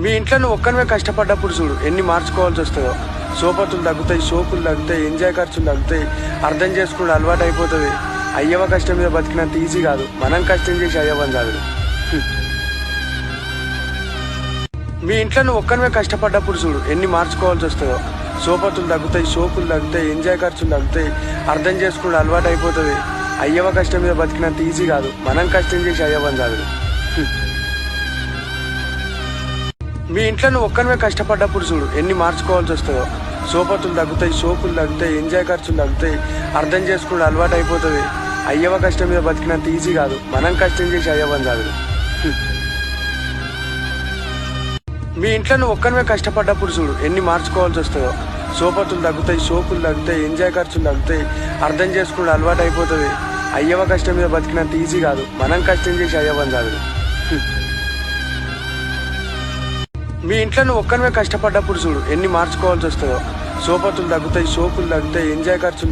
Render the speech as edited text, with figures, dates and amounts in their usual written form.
మీ ఇంట్లో నువ్వు ఒక్కనివే కష్టపడ్డప్పుడు చూడు ఎన్ని మార్చుకోవాల్సి వస్తుందో. సోపతులు తగ్గుతాయి, సోకులు తగ్గుతాయి, ఎంజాయ్ ఖర్చులు తగ్గుతాయి, అర్థం చేసుకుని అలవాటు అయిపోతుంది. అయ్యవ కష్టం మీద బతికినంత ఈజీ కాదు మనం కష్టం చేసి అయ్యవని చదువు. మీ ఇంట్లో నువ్వు ఒక్కనివే కష్టపడ్డప్పుడు చూడు ఎన్ని మార్చుకోవాల్సి వస్తుందో. సోపతులు తగ్గుతాయి, సోకులు తగ్గుతాయి, ఎంజాయ్ ఖర్చులు తగ్గుతాయి, అర్థం చేసుకుని అలవాటు అయిపోతుంది. అయ్యవ కష్టం మీద బతికినంత ఈజీ కాదు మనం కష్టం చేసి అయ్యవని చదువు. మీ ఇంట్లో నువ్వు ఒక్కనివే కష్టపడ్డప్పుడు చూడు ఎన్ని మార్చుకోవాల్సి వస్తుందో. సోపతులు తగ్గుతాయి, సోకులు తగ్గుతాయి, ఎంజాయ్ ఖర్చులు తగ్గుతాయి, అర్థం చేసుకుని అలవాటు అయిపోతుంది. అయ్యవ కష్టం మీద బతికినంత ఈజీ కాదు మనం కష్టం చేసి అయ్యవని చదువు. మీ ఇంట్లో నువ్వు ఒక్కనివే కష్టపడ్డప్పుడు చూడు ఎన్ని మార్చుకోవాల్సి వస్తుందో. సోపతులు తగ్గుతాయి, సోకులు తగ్గుతాయి, ఎంజాయ్ ఖర్చులు తగ్గుతాయి, అర్థం చేసుకుని అలవాటు అయిపోతుంది. అయ్యవ కష్టం మీద బతికినంత ఈజీ కాదు మనం కష్టం చేసి అయ్యవని చదువు. మీ ఇంట్లో నువ్వు ఒక్కనివే కష్టపడ్డప్పుడు చూడు ఎన్ని మార్చుకోవాల్సి వస్తుందో. సోపతులు తగ్గుతాయి, సోకులు తగ్గుతాయి, ఎంజాయ్ ఖర్చులు